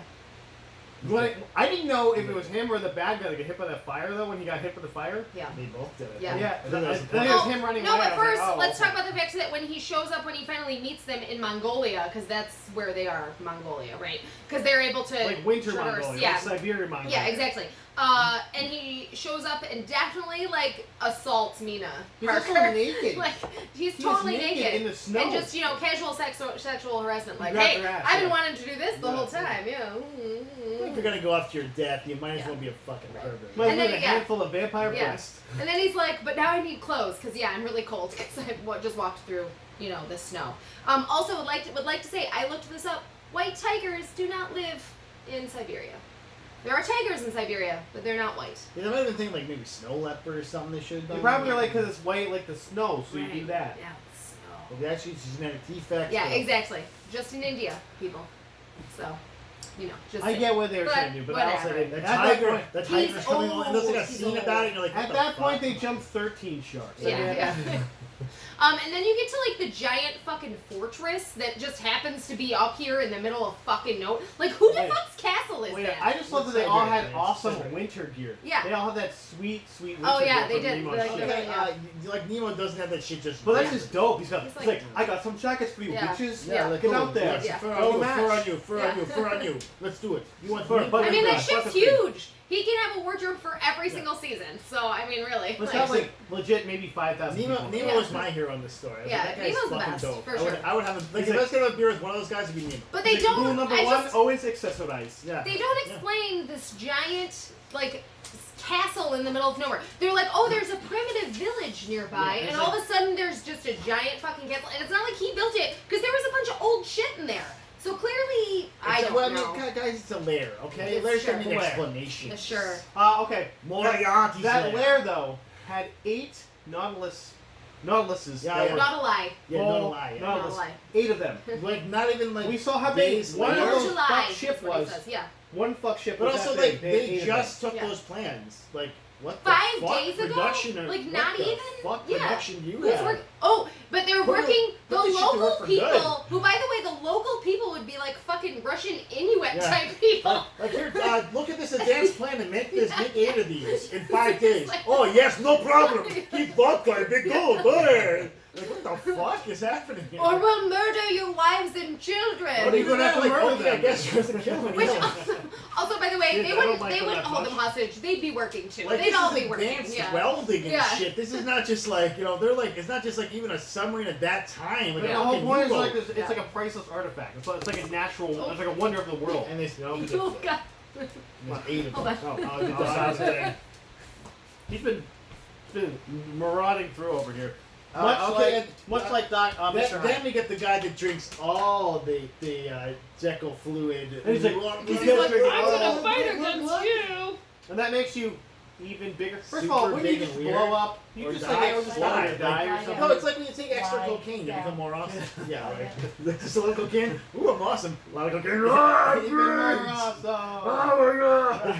But I didn't know if it was him or the bad guy that got hit by that fire, though, when he got hit by the fire. Yeah. They both did it. Yeah. Yeah, I think that was the I think point. it was him running No, away. but I was like, first, oh, let's okay. talk about the fact that when he shows up, when he finally meets them in Mongolia, because that's where they are, Mongolia, right? Because they're able to Like winter traverse, Mongolia, yeah, like Siberia Mongolia. yeah, exactly. And he shows up and definitely like assaults Mina He's also Parker. naked. Like he's He's totally naked in the snow. and just casual sexual harassment. Like, Grab hey, her ass, I've been yeah. wanting to do this the Yeah. whole time. Yeah. If you're gonna go after your death, you might as Yeah. well be a fucking Right. pervert. Might as And well then, a yeah. handful of vampire Yeah. breasts. And then he's like, but now I need clothes because I'm really cold because I just walked through the snow. Also would like to say I looked this up. White tigers do not live in Siberia. There are tigers in Siberia, but they're not white. Yeah, they might have been thinking like maybe snow leopard or something. They should have You done. probably Yeah. like because it's white like the snow, so you do Right. that. Yeah, snow. But they actually it's a genetic defect. Yeah, so- exactly. Just in India, people. So, just I saying. get what they were But trying to do, but I also whatever. didn't. The At that tiger, point, the tiger's He's coming on. It looks like a old. He's scene old. about it. And you're like, what at the that point, fuck? they jumped 13 sharks. Yeah, I mean, yeah. And then you get to like the giant fucking fortress that just happens to be up here in the middle of fucking no. Like, who the Wait. fuck's castle is Well, yeah, that? I just love that they all had awesome winter gear. Yeah. They all have that sweet winter Oh, yeah, gear they from did. Nemo's Like, ship. they- Okay, like Nemo doesn't have that shit just. But that's yeah. just dope. He's He's like, like- I got some jackets for you, Yeah. bitches. Yeah. like, Get cool. out there. Yeah. Fur Go on you, match. fur on you, fur Yeah. on you, fur on you. Let's do it. You want Fur, me? but- I mean, that Fuck ship's with me. huge. He can have a wardrobe for every single season. So, I mean, really. Let's like- have like legit maybe 5,000 Nemo, people. Nemo Yeah. was my hero in this story. I was Yeah, like, that guy's Nemo's the fucking best, dope. for I would, sure. I would have a, like He's if I was gonna have a beer with one of those guys, it'd be Nemo. But they Like, rule don't. number I one, just, always accessorize. Yeah. they don't Yeah. explain this giant, like, castle in the middle of nowhere. They're like, oh, there's a primitive village nearby, Yeah, it's and all like- of a sudden there's just a giant fucking castle, and it's not like he built it, because there was a bunch of old shit in there. So clearly, I It's a- don't well, know. I mean, guys, it's a lair, okay? It's Lairs sure. don't need Lair. explanation. Yeah, sure. Okay. Moriarty's That lair. lair though had 8 Nautiluses. Yeah, that yeah. were Not a lie. Yeah, full no lie. Yeah. Not a Nautilus. lie. 8 of them. Like not even like We saw how big days one of later. Not those to lie. fuck That's ship what he was. says, yeah. One fuck ship But was also, that like, big. they 8 of just them. took Yeah. those plans. Like, what the 5 fuck days ago? production or Like, what not the even? fuck Yeah. production do you Who's have? working? Oh, but they're Put working. The this shit to work local for people, good. who, by the way, the local people would be like fucking Russian Inuit Yeah. type people. Like here, look at this advanced plan and make 8 of these in 5 It's days. like- Oh yes, no problem. Keep vodka and big gold. Boy. Like what the fuck is happening here? Or we'll murder your wives and children. What are you gonna have to like? murder Okay, I them? guess you're gonna kill him. Which, yeah. also, by the way, Dude, they I wouldn't. don't like They them wouldn't that hold them much. hostage. They'd be working too. Like, They'd this all is be working. advanced Yeah. welding and Yeah. shit. This is not just like they're like it's not just like even a submarine at that time. Like But a the whole fucking point is U-boat. like this, Yeah. it's like a priceless artifact. It's like a natural. Oh. It's like a wonder of the world. And they You know? You got. There's 8 of them. Hold on. Oh, sounds good. He's been marauding through over here. Okay, Much like Doc, Mr. then Hyde. we get the guy that drinks all the Jekyll fluid. And he's like, He's he's like, I'm gonna "Oh, fight look, against look." you. And that makes you even bigger. First Super of all, wouldn't you big just and weird. blow up? You Or just die. like just Die. die or Like- something. No, it's like when you take extra Why? cocaine to Yeah. become more awesome. Yeah, right. Yeah. Like just a little cocaine. Ooh, I'm awesome. A lot of cocaine. Even more Ah, awesome. oh my god.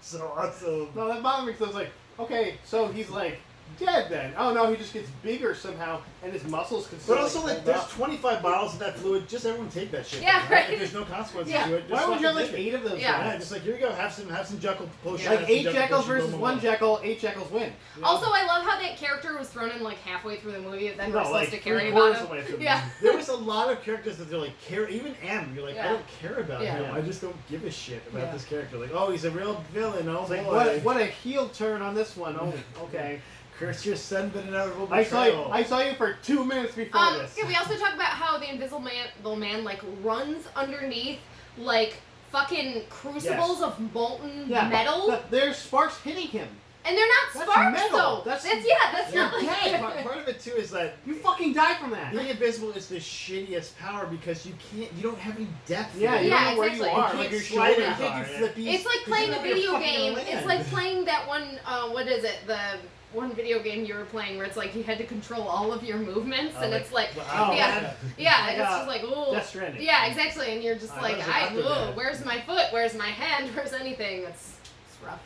So awesome. No, that bothered me because I was like, okay, so he's like dead then. Oh no, he just gets bigger somehow, and his muscles can. But also, like like, there's 25 bottles of that fluid. Just everyone take that shit. Yeah, right. If there's no consequences Yeah. to it. Just Why would you have fucking like take it. 8 of those? Yeah. Yeah, guys? just like here you go. Have some Jekyll potion. Like have some 8 Jekyll Jekylls potion, versus boom, boom, 1 boom. Jekyll. 8 Jekylls win. You know? Also, I love how that character was thrown in like halfway through the movie, and then we're No, supposed like to carry 3/4 about of the way him. through the Yeah. There was a lot of characters that they're like, even M, you're like, Yeah. I don't care about Yeah. him. I just don't give a shit about Yeah. this character. Like, oh, he's a real villain. Oh, It's like boy. what a heel turn on this one. Oh, okay. Curse your son, but inevitable I betrayal. saw you for 2 minutes before this. Can we also talk about how the invisible man like runs underneath like fucking crucibles of molten metal, There's sparks hitting him. and they're not That's sparks metal. though. That's- That's you're not like dead. Part of it too is that You fucking die from that. being invisible is the shittiest power because you don't have any depth. Yeah, in it. you Yeah, don't know where exactly. you You are. can't Like your slide it, you shoulders can't are. do Yeah. flippies. It's like because playing you a don't have video fucking game. land. It's like playing that one. What is it? The one video game you were playing where it's like you had to control all of your movements, and it's like, Oh, yeah, man. yeah, Like, and it's just like, ooh, Death Stranding. yeah, exactly, and you're just I like, was about to that. where's my foot? Where's my hand? Where's anything? It's rough.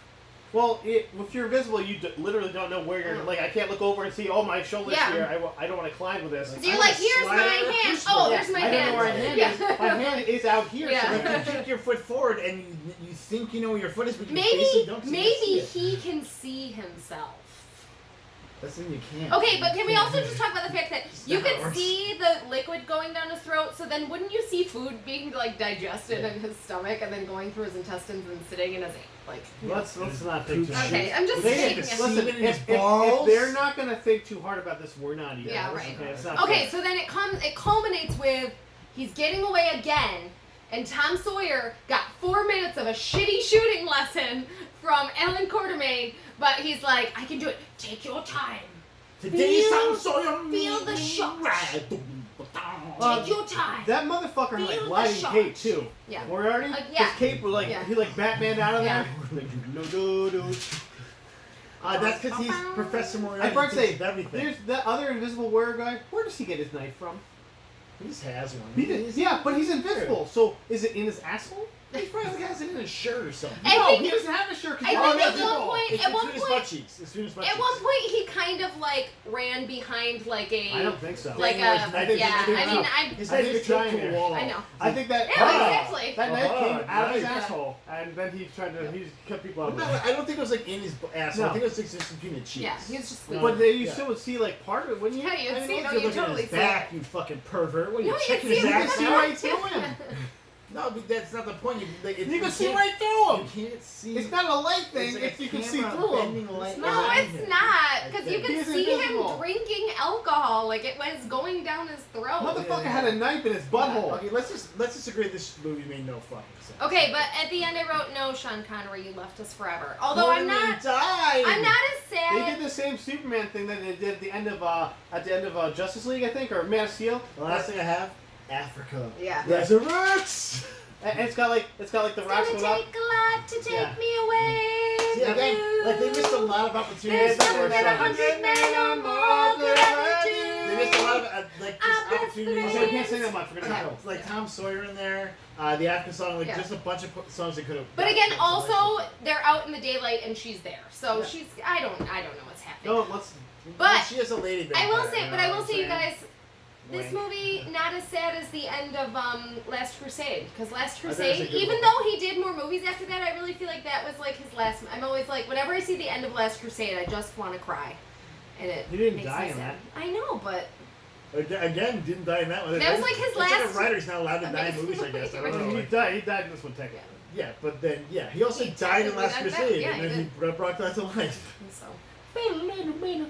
Well, if you're invisible, you literally don't know where you're. Like, I can't look over and see. Oh, my shoulder's Yeah. here. I don't want to climb with this. So you're I'm like, a here's my slider hand. crucible. Oh, there's my I don't hand. know where my hand Yeah. is. My hand is out here. Yeah. So Like you kick your foot forward and you think you know where your foot is, but you Maybe basically don't. 'cause you can't see it. he can see himself. That's when you can't. Okay, but can we also just talk about the fact that you not how it could works. see the liquid going down his throat, so then wouldn't you see food being like digested in his stomach and then going through his intestines and sitting in his like? let's not think too hard. Okay, I'm just They saying. need to yeah. listen, Semen in his if balls? they're not gonna think too hard about this, we're not either. Yeah, right. Okay, it's not Okay, fair. so then it culminates with he's getting away again, and Tom Sawyer got 4 minutes of a shitty shooting lesson from Ellen Quartermain, but he's like, I can do it. Take your time. Today's Feel- Tom Sawyer feel the made me shock. ride. Take your time. That motherfucker had Feel like the lighting shock. cape too. Yeah. Moriarty, yeah. his cape was like Yeah. he like Batman out of Yeah. there. No, no, no. That's because he's Professor Moriarty. I'd probably thinks say of everything. there's that other Invisible Warrior guy. Where does he get his knife from? He just has one. Yeah, but he's invisible. So is it in his asshole? He probably has it in his shirt or something. I no, think- he doesn't have a shirt. 'Cause I he's think not at invisible. one point- It's at one between his point- butt cheeks. It's between his butt At cheeks. one point, he kind of like ran behind like a. I don't think so. Like Yeah, a. I think- Yeah, I think I mean, so. I. His I knife think is you're taped to trying a it. wall. I know. I think that Yeah, exactly. that knife came out of his nice. asshole, and then he tried to he cut people out. No, with it. I don't think it was like in his asshole. No. I think it was like just between the cheeks. Yeah, he was just No. squeezing. But then you Yeah. still would see like part of it, wouldn't you? Yeah, you'd I mean, see. if No, you're you looking at totally his see. back, you fucking pervert. What are you No, you checking can his see him. You can see asshole? right through him. No, but that's not the point. You can see can't- right through him. You can't see. It's not a light It's thing like if a you can see camera through bending him. light No, around it's him. not. Because you Okay. could He's see him invisible. drinking alcohol. Like it was going down his throat. Motherfucker had a knife in his butthole. Okay, let's just agree this movie made no fucking sense. Okay, but at the end I wrote, no, Sean Connery, you left us forever. Although I'm not Died. as They sad. did the same Superman thing that they did at the end of Justice League, I think, or Man of Steel. The last thing I have, Africa. Yeah. Resurrects. And it's got like the rocks It's going gonna up. take a lot to take Yeah. me away. See, from again, you. like they missed a lot of opportunities. There's for nothing that stuff. 100 men or more could ever do. They missed a lot of like I just bless opportunities. the Okay, we can't say that much. We're gonna Okay. talk. Like Tom Sawyer in there, the African song, like Yeah. just a bunch of songs they could have. But again, also they're out in the daylight and she's there, so Yeah. she's. I don't know what's happening. No, let's. But she is a lady. I will vampire, say, you but know I what will I'm say, you saying? guys, this Wink. movie not as sad as the end of Last Crusade, because Last think it's a Crusade, good even one. though he did more movies after that, I really feel like that was like his last. I'm always like, whenever I see the end of Last Crusade, I just want to cry, and it. He didn't makes die me in sad. that. I know, but Again, didn't die in that one. That was like his It's like last a writer's not allowed to die in amazing movies, I guess. I don't know. He like- died. He died in this one, technically. Yeah, but then he also He died in technically Last died in that, Crusade, yeah, and then he he brought that to life. so.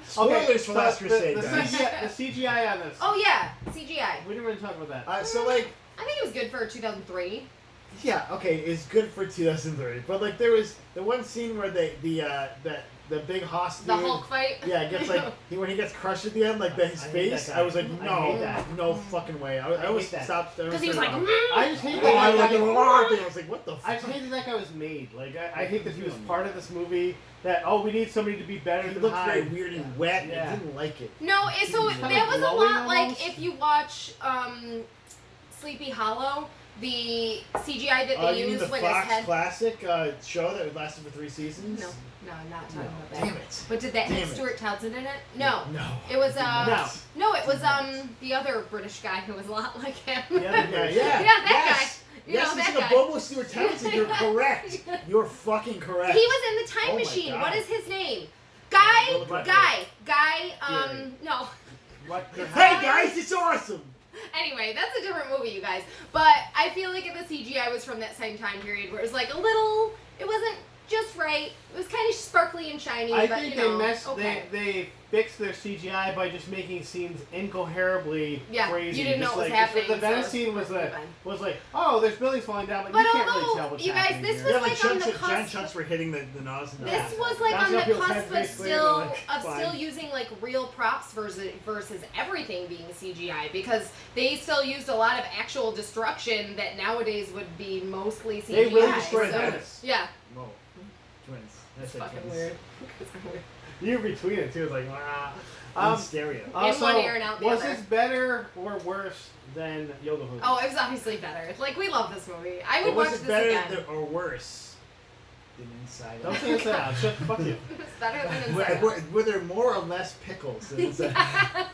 Spoilers for Last Crusade, The guys. CGI on this. Oh yeah, CGI. We didn't really talk about that. So like, I think it was good for 2003. yeah, okay, it's good for 2003, but like there was the one scene where the big hoss The dude- Hulk fight. Yeah, it gets like when he gets crushed at the end, like his I hate face. that guy. I was like, I no, hate that. no fucking way. I hate was that. stopped. Because he was like, I just hate oh, I that like guy. a lot. I was like, what the I fuck? just hate that that guy was made. Like I hate that he was part of this movie. That we need somebody to be better He than looked very Hyde. weird and wet. And Yeah. I didn't like it. No, so Kinda that was a glowing lot like almost. if you watch Sleepy Hollow. the CGI that You they mean used the when his Fox head. Classic show that lasted for 3 seasons? No, I'm not talking about that. Damn it. But did that Damn have it. Stuart Townsend in it? No. No. It was No. it was the other British guy who was a lot like him. The other Yeah, guy. yeah. Yeah, that yes. guy. You Yes, know, it's that like guy. a Bobo Stewart Townsend. You're correct. You're fucking correct. He was in the Time Oh my Machine. God. What is his name? Guy. Fury. No. What? Hey guys, it's awesome. Anyway, that's a different movie, you guys. But I feel like the CGI was from that same time period where it was like a little. It wasn't just right. It was kind of sparkly and shiny. I but, think you know, they messed. okay. They fixed their CGI by just making scenes incoherently Yeah, crazy. you didn't know Just what was like, happening, The Venice so scene was perfectly fine. like, oh, there's buildings falling down, but But you can't really although, tell what's you guys, happening this here. was Yeah, like on the giant cusp. chunks were hitting the nose. And This the was like Bouncing on off the people's cusp heads of basically, still like, fine. using like real props versus everything being CGI because they still used a lot of actual destruction that nowadays would be mostly CGI. They really destroyed so, Venice. Yeah, Whoa. Twins. it's That's fucking twins. weird. You retweeted it too. It's like, wow. In stereo. In one ear and out the was other. this better or worse than Yoga Hoops? Oh, it was obviously better. Like we love this movie. I would But was watch it this better again. or worse than Inside Don't Out? say Inside Out. Shut the fuck you. It was better than Were, Inside Out. were there more or less pickles than Inside Out?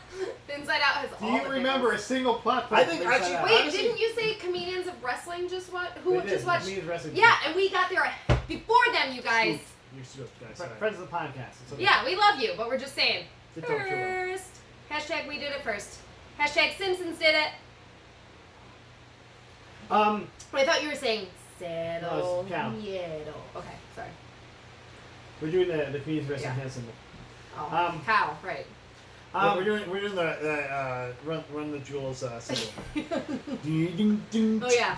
Inside Out has Do all you the remember a pickles. single plot I point think from Inside actually- Out? Wait, honestly- didn't you say Comedians of Wrestling just what? Who We did. just watched? Me and Wrestling Yeah, and we got there before them, you guys. You're stupid, guys. Fr- Sorry. Friends of the podcast. It's okay. Yeah, we love you, but we're just saying. Good talk to you. First. Hashtag we did it first. Hashtag Simpsons did it. But I thought you were saying settle. No, it's cow. Miedo. Okay, sorry. We're doing the Comedians Wrestling Yeah. hand symbol. Oh, cow, right. We're doing the run the jewels symbol. Ding, ding, ding. Oh yeah.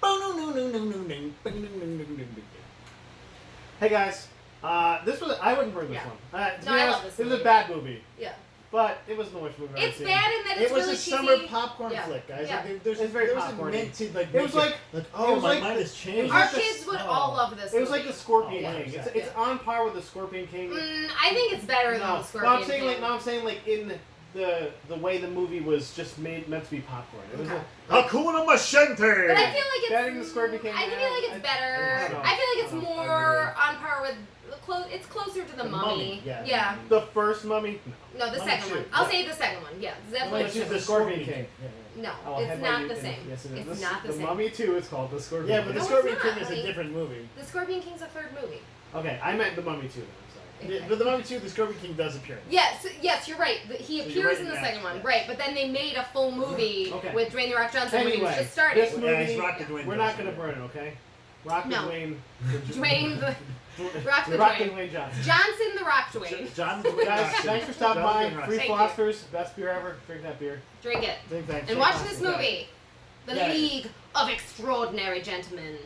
Oh no no no no no no. Bing, ding, ding, ding, ding, ding. Hey guys, this was I wouldn't bring this Yeah. one. To No, be I honest, love this it was a movie. bad movie, Yeah. but it was the worst movie I've ever It's seen. bad in that It it's was really a cheesy. summer popcorn Yeah. flick, guys. Yeah. Like, there's, It's very there wasn't popcorny. meant to like. It was make like oh was my like- mind has changed. Our was just- kids would oh. all love this It was movie. like the Scorpion Oh, King. 100%. It's on par with the Scorpion King. I think it's better than the No, Scorpion I'm saying King. like I'm saying like in the way the movie was just meant to be popcorn. It was Okay. Hakuna Machete. But I feel like Better than the it's. Scorpion King, I feel yeah. like it's better. I don't know. I feel like it's I don't know. more on par with. It's closer to the The Mummy. Mummy, yeah. Yeah. the first Mummy. No, the Mummy second two. one. I'll Yeah. say the second one. Yeah, No, definitely. it's Which is the the Scorpion Scorpion King. King. No, I'll it's headbutt not you the in- same. Yes, it is. It's This- not the The same. Mummy 2 is called the Scorpion. Yeah, King. but the No, it's Scorpion not, King is honey. a different movie. The Scorpion King's a third movie. Okay, I meant the Mummy 2. Then, I'm sorry. Yeah, but the Mummy 2, the Scorpion King does appear. Yes, you're right. He So you're appears right in in the that, second one, yeah. right? But then they made a full movie Okay. with Dwayne the Rock Johnson when he was Anyway, just starting. this movie, Yeah, he's Rock the Dwayne we're not Johnson. gonna burn it, okay? Rock No. Dwayne. Dwayne the Rock the Rock Dwayne. Dwayne Johnson. Johnson the Rock Dwayne. John Dwayne Guys, Johnson. thanks for stopping John by. Dwayne Free Thank you. Philosophers, best beer ever. Drink that beer. Drink it. Johnson. Thanks. And watch this movie. The Yeah. League of Extraordinary Gentlemen.